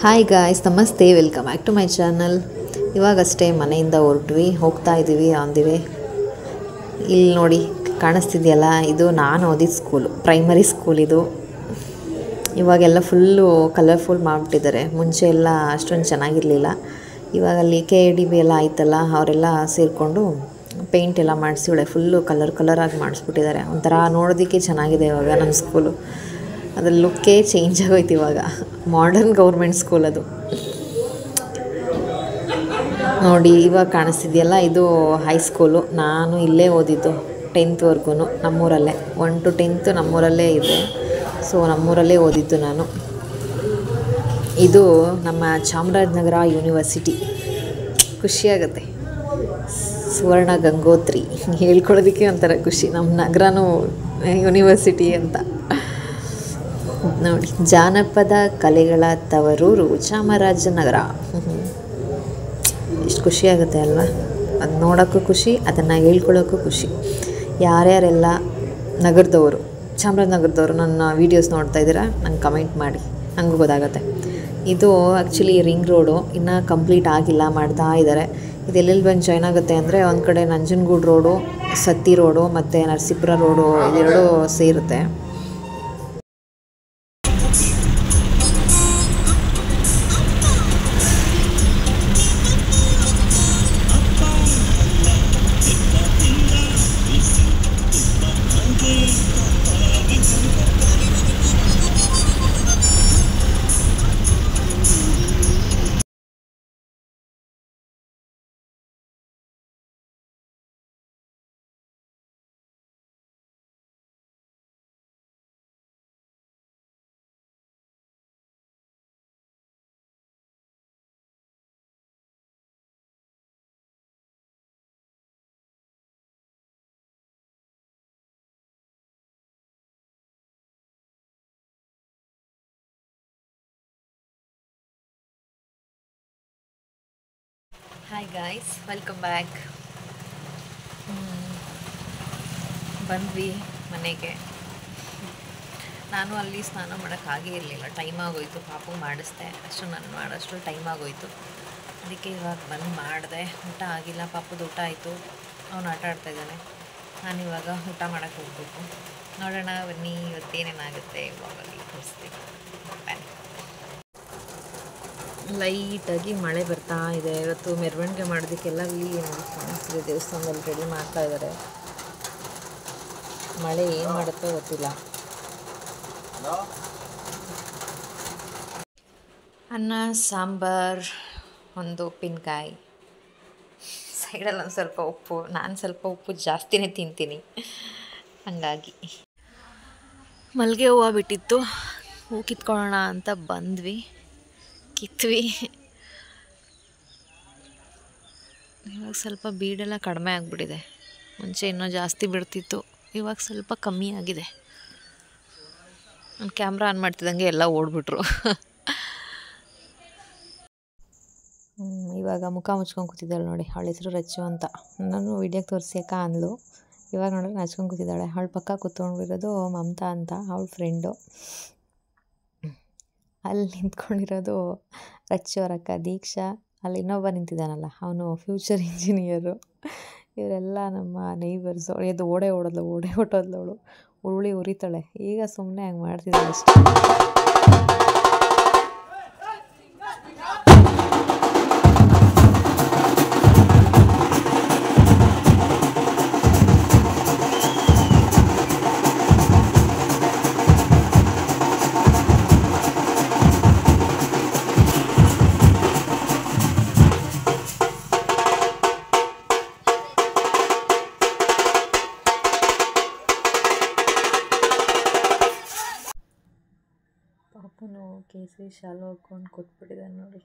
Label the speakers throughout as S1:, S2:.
S1: Hi guys, ನಮಸ್ತೆ, welcome back to my channel. ಇವಾಗಷ್ಟೇ ಮನೆಯಿಂದ ಹೋಗ್ತಾ ಇದ್ದೀವಿ ಆನ್ ದಿ ವೇ. ಇಲ್ಲಿ ನೋಡಿ ಕಾಣಿಸ್ತಿದೆಯಲ್ಲ, ಇದು ನಾನು ಓದಿದ ಸ್ಕೂಲು, ಪ್ರೈಮರಿ ಸ್ಕೂಲ್ ಇದು. ಇವಾಗೆಲ್ಲ ಫುಲ್ಲು ಕಲರ್ಫುಲ್ ಮಾಡಿಬಿಟ್ಟಿದ್ದಾರೆ. ಮುಂಚೆ ಎಲ್ಲ ಅಷ್ಟೊಂದು ಚೆನ್ನಾಗಿರಲಿಲ್ಲ. ಇವಾಗ ಅಲ್ಲಿ KIDB ಎಲ್ಲ ಆಯ್ತಲ್ಲ, ಅವರೆಲ್ಲ ಸೇರಿಕೊಂಡು ಪೇಂಟ್ ಎಲ್ಲ ಮಾಡಿಸಿ ಒಳ್ಳೆ ಫುಲ್ಲು ಕಲರಾಗಿ ಮಾಡಿಸ್ಬಿಟ್ಟಿದ್ದಾರೆ. ಒಂಥರ ನೋಡೋದಕ್ಕೆ ಚೆನ್ನಾಗಿದೆ ಇವಾಗ ನಮ್ಮ ಸ್ಕೂಲು. ಅದ್ರ ಲುಕ್ಕೇ ಚೇಂಜ್ ಆಗೋಯ್ತು ಇವಾಗ. ಮಾಡರ್ನ್ ಗೌರ್ಮೆಂಟ್ ಸ್ಕೂಲ್ ಅದು ನೋಡಿ. ಇವಾಗ ಕಾಣಿಸ್ತಿದೆಯಲ್ಲ, ಇದು ಹೈಸ್ಕೂಲು. ನಾನು ಇಲ್ಲೇ ಓದಿದ್ದು 10th ನಮ್ಮೂರಲ್ಲೇ. 1 to 10th ನಮ್ಮೂರಲ್ಲೇ ಇದೆ. ಸೊ ನಮ್ಮೂರಲ್ಲೇ ಓದಿದ್ದು ನಾನು. ಇದು ನಮ್ಮ ಚಾಮರಾಜನಗರ ಯೂನಿವರ್ಸಿಟಿ. ಖುಷಿಯಾಗುತ್ತೆ. ಸುವರ್ಣ ಗಂಗೋತ್ರಿ ಹೇಳ್ಕೊಳ್ಳೋದಕ್ಕೆ ಒಂಥರ ಖುಷಿ, ನಮ್ಮ ನಗರನೂ ಯೂನಿವರ್ಸಿಟಿ ಅಂತ. ನೋಡಿ, ಜಾನಪದ ಕಲೆಗಳ ತವರೂರು ಚಾಮರಾಜನಗರ. ಎಷ್ಟು ಖುಷಿಯಾಗುತ್ತೆ ಅಲ್ವಾ? ಅದು ನೋಡೋಕ್ಕೂ ಖುಷಿ, ಅದನ್ನು ಹೇಳ್ಕೊಳ್ಳೋಕ್ಕೂ ಖುಷಿ. ಯಾರ್ಯಾರೆಲ್ಲ ನಗರದವರು, ಚಾಮರಾಜನಗರದವರು ನನ್ನ ವೀಡಿಯೋಸ್ ನೋಡ್ತಾ ಇದ್ದೀರಾ, ನಂಗೆ ಕಮೆಂಟ್ ಮಾಡಿ, ನನಗೂ ಗೊತ್ತಾಗುತ್ತೆ. ಇದು ಆ್ಯಕ್ಚುಲಿ ರಿಂಗ್ ರೋಡು, ಇನ್ನೂ ಕಂಪ್ಲೀಟ್ ಆಗಿಲ್ಲ, ಮಾಡ್ತಾ ಇದ್ದಾರೆ. ಇದೆಲ್ಲೆಲ್ಲಿ ಬಂದು ಜಾಯ್ನ್ ಆಗುತ್ತೆ ಅಂದರೆ, ಒಂದು ಕಡೆ ನಂಜನಗೂಡು ರೋಡು, ಸತ್ತಿ ರೋಡು ಮತ್ತು ನರಸೀಪುರ ರೋಡು, ಇದೆರಡು ಸೇರುತ್ತೆ. Hi guys, welcome back. ಬಂದ್ವಿ ಮನೆಗೆ. ನಾನು ಅಲ್ಲಿ ಸ್ನಾನ ಮಾಡೋಕ್ಕಾಗೇ ಇರಲಿಲ್ಲ, ಟೈಮ್ ಆಗೋಯ್ತು. ಪಾಪು ಮಾಡಿಸ್ದೆ, ನಾನು ಮಾಡೋಷ್ಟು ಟೈಮ್ ಆಗೋಯ್ತು. ಅದಕ್ಕೆ ಇವಾಗ ಬಂದು ಮಾಡಿದೆ. ಊಟ ಆಗಿಲ್ಲ, ಪಾಪುದು ಊಟ ಆಯಿತು, ಅವನು ಆಟ ಆಡ್ತಾಯಿದ್ದಾನೆ. ನಾನಿವಾಗ ಊಟ ಮಾಡೋಕ್ಕೆ ಹೋಗ್ಬೇಕು. ನೋಡೋಣ ಬನ್ನಿ ಇವತ್ತೇನೇನಾಗುತ್ತೆ ಇವಾಗಲ್ಲಿ ತೋರಿಸ್ತೀನಿ. ಲೈಟಾಗಿ ಮಳೆ ಬರ್ತಾ ಇದೆ. ಇವತ್ತು ಮೆರವಣಿಗೆ ಮಾಡೋದಕ್ಕೆಲ್ಲ ಇಲ್ಲಿ ಕಾಣಿಸ್ತಿದೆ, ದೇವಸ್ಥಾನದಲ್ಲಿ ರೆಡಿ ಮಾಡ್ತಾ ಇದ್ದಾರೆ. ಮಳೆ ಏನು ಮಾಡುತ್ತೋ ಗೊತ್ತಿಲ್ಲ. ಅನ್ನ, ಸಾಂಬಾರು, ಒಂದು ಉಪ್ಪಿನಕಾಯಿ, ಸೈಡಲ್ಲಿ ಒಂದು ಸ್ವಲ್ಪ ಉಪ್ಪು. ನಾನು ಸ್ವಲ್ಪ ಉಪ್ಪು ಜಾಸ್ತಿನೇ ತಿಂತೀನಿ, ಹಾಗಾಗಿ. ಮಲ್ಲಿಗೆ ಹೂವು ಬಿಟ್ಟಿತ್ತು, ಹೂ ಕಿತ್ಕೊಳ್ಳೋಣ ಅಂತ ಬಂದ್ವಿ, ಕಿತ್ವಿ. ಇವಾಗ ಸ್ವಲ್ಪ ಬೀಡೆಲ್ಲ ಕಡಿಮೆ ಆಗಿಬಿಟ್ಟಿದೆ. ಮುಂಚೆ ಇನ್ನೂ ಜಾಸ್ತಿ ಬಿಡ್ತಿತ್ತು, ಇವಾಗ ಸ್ವಲ್ಪ ಕಮ್ಮಿ ಆಗಿದೆ. ನಾನು ಕ್ಯಾಮ್ರಾ ಆನ್ ಮಾಡ್ತಿದ್ದಂಗೆ ಎಲ್ಲ ಓಡ್ಬಿಟ್ರು. ಇವಾಗ ಮುಖ ಮುಚ್ಕೊಂಡು ಕೂತಿದ್ದಾಳೆ ನೋಡಿ. ಅವಳ ಹೆಸರು ರಚ್ಚು ಅಂತ. ನಾನು ವಿಡಿಯೋಗೆ ತೋರಿಸ್ಯಾಕ ಅಂದ್ಲು. ಇವಾಗ ನೋಡಿದ್ರೆ ನಚ್ಕೊಂಡು ಕೂತಿದ್ದಾಳೆ. ಅವಳ ಪಕ್ಕ ಕೂತ್ಕೊಂಡಿರೋದು ಮಮತಾ ಅಂತ, ಅವಳ ಫ್ರೆಂಡು. ಅಲ್ಲಿ ನಿಂತ್ಕೊಂಡಿರೋದು ರಚ್ಚು ಅವ್ರ ಅಕ್ಕ ದೀಕ್ಷಾ. ಅಲ್ಲಿ ಇನ್ನೊಬ್ಬ ನಿಂತಿದ್ದಾನಲ್ಲ, ಅವನು ಫ್ಯೂಚರ್ ಇಂಜಿನಿಯರು. ಇವರೆಲ್ಲ ನಮ್ಮ ನೈಬರ್ಸು. ಇದು ಓಡೇ ಹೊಟ್ಟೋದ್ಲು ಅವಳು. ಉರುಳಿ ಉರಿತಾಳೆ. ಈಗ ಸುಮ್ಮನೆ ಹಂಗೆ ಮಾಡ್ತಿದ್ದಾಳೆ ಅಷ್ಟೇ. ಪಾಪನು ಕೇಸರಿ ಶಾಲು ಹಾಕ್ಕೊಂಡು ಕೂತ್ಬಿಟ್ಟಿದ್ದಾನೆ ನೋಡಿ.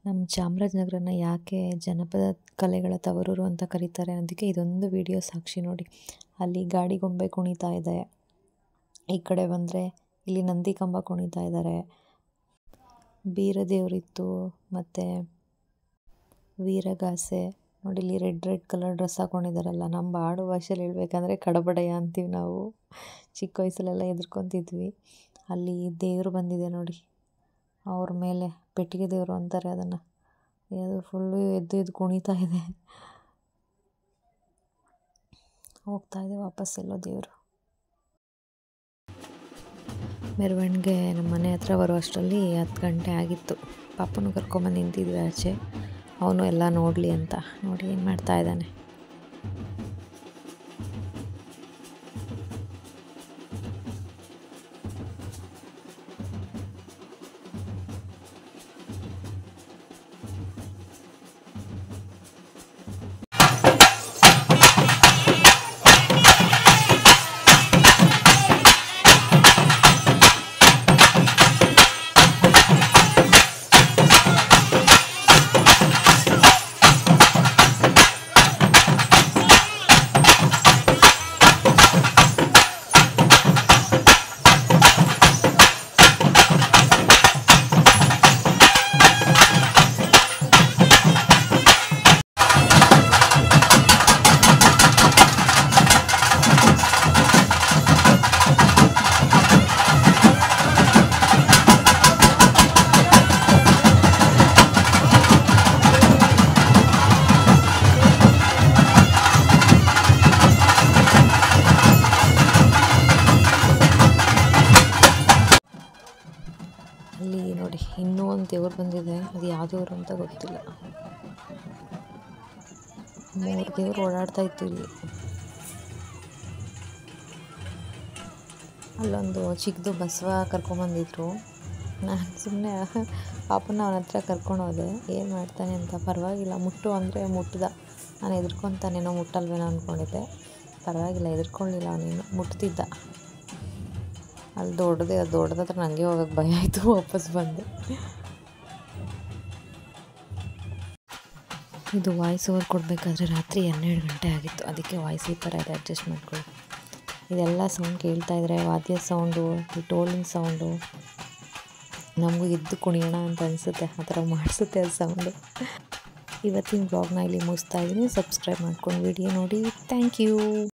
S1: ನಮ್ಮ ಚಾಮರಾಜನಗರನ ಯಾಕೆ ಜನಪದ ಕಲೆಗಳ ತವರೂರು ಅಂತ ಕರೀತಾರೆ ಅನ್ನೋದಕ್ಕೆ ಇದೊಂದು ವಿಡಿಯೋ ಸಾಕ್ಷಿ ನೋಡಿ. ಅಲ್ಲಿ ಗಾಡಿ ಗೊಂಬೆ ಕುಣಿತಾ ಇದೆ. ಈ ಕಡೆ ಬಂದರೆ ಇಲ್ಲಿ ನಂದಿ ಕಂಬ ಕುಣಿತಾ ಇದ್ದಾರೆ, ಬೀರದೇವರಿತ್ತು ಮತ್ತು ವೀರಗಾಸೆ. ನೋಡಿ ಇಲ್ಲಿ ರೆಡ್ ಕಲರ್ ಡ್ರೆಸ್ ಹಾಕ್ಕೊಂಡಿದ್ದಾರಲ್ಲ, ನಮ್ಮ ಆಡು ಭಾಷೆಯಲ್ಲಿ ಹೇಳ್ಬೇಕಂದ್ರೆ ಕಡಬಡಯ್ಯ ಅಂತೀವಿ ನಾವು. ಚಿಕ್ಕ ವಯಸ್ಸಲ್ಲೆಲ್ಲ ಹೆದರ್ಕೊತಿದ್ವಿ. ಅಲ್ಲಿ ದೇವರು ಬಂದಿದೆ ನೋಡಿ, ಅವ್ರ ಮೇಲೆ ಪೆಟ್ಟಿಗೆ ದೇವರು ಅಂತಾರೆ ಅದನ್ನು. ಅದು ಫುಲ್ಲು ಎದ್ದು ಕುಣಿತಾ ಇದೆ. ಹೋಗ್ತಾ ಇದೆ ವಾಪಸ್ ಎಲ್ಲೋ ದೇವರು. ಮೆರವಣಿಗೆ ನಮ್ಮ ಮನೆ ಹತ್ರ ಬರೋ ಅಷ್ಟರಲ್ಲಿ 10 ಗಂಟೆ ಆಗಿತ್ತು. ಪಾಪನೂ ಕರ್ಕೊಂಬಂದು ನಿಂತಿದ್ವಿ ಆಚೆ, ಅವನು ಎಲ್ಲ ನೋಡಲಿ ಅಂತ. ನೋಡಿ ಏನು ಮಾಡ್ತಾ ಇದ್ದಾನೆ. ಅಲ್ಲಿ ನೋಡಿ ಇನ್ನೂ ಒಂದು ದೇವ್ರು ಬಂದಿದೆ, ಅದು ಯಾವ ದೇವರು ಅಂತ ಗೊತ್ತಿಲ್ಲ. 3 ದೇವರು ಓಡಾಡ್ತಾ ಇತ್ತು ಇಲ್ಲಿ. ಅಲ್ಲೊಂದು ಚಿಕ್ಕದು ಬಸವ ಕರ್ಕೊಂಬಂದಿದ್ರು. ನಾನು ಸುಮ್ಮನೆ ಪಾಪನ ಅವನ ಹತ್ರ ಕರ್ಕೊಂಡು ಹೋದೆ, ಏನು ಮಾಡ್ತಾನೆ ಅಂತ. ಪರವಾಗಿಲ್ಲ, ಮುಟ್ಟು ಅಂದರೆ ಮುಟ್ದ. ನಾನು ಹೆದರ್ಕೊತಾನೇನೋ, ಮುಟ್ಟಲ್ವೇನೋ ಅಂದ್ಕೊಂಡಿದ್ದೆ. ಪರವಾಗಿಲ್ಲ, ಹೆದರ್ಕೊಳ್ಳಿಲ್ಲ, ಅವನೇನು ಮುಟ್ತಿದ್ದ. ಅಲ್ಲಿ ದೊಡ್ಡದತ್ರ ನನಗೆ ಹೋಗೋಕ್ಕೆ ಭಯ ಆಯಿತು, ವಾಪಸ್ ಬಂದೆ. ಇದು ವಾಯ್ಸ್ ಓವರ್ ಕೊಡಬೇಕಾದ್ರೆ ರಾತ್ರಿ 12 ಗಂಟೆ ಆಗಿತ್ತು, ಅದಕ್ಕೆ ವಾಯ್ಸ್ ಈ ಥರ ಇದೆ, ಅಡ್ಜಸ್ಟ್ ಮಾಡ್ಕೊಳ್ಳಿ. ಇದೆಲ್ಲ ಸೌಂಡ್ ಕೇಳ್ತಾ ಇದ್ರೆ ವಾದ್ಯ ಸೌಂಡು, ಈ ಟೋಲಿನ ಸೌಂಡು, ನಮಗೂ ಎದ್ದು ಕುಣಿಯೋಣ ಅಂತ ಅನಿಸುತ್ತೆ, ಆ ಥರ ಮಾಡಿಸುತ್ತೆ ಅದು ಸೌಂಡು. ಇವತ್ತಿನ ಬ್ಲಾಗ್ನ ಇಲ್ಲಿ ಮುಗಿಸ್ತಾ ಇದ್ದೀನಿ. ಸಬ್ಸ್ಕ್ರೈಬ್ ಮಾಡ್ಕೊಂಡು ವಿಡಿಯೋ ನೋಡಿ. Thank you.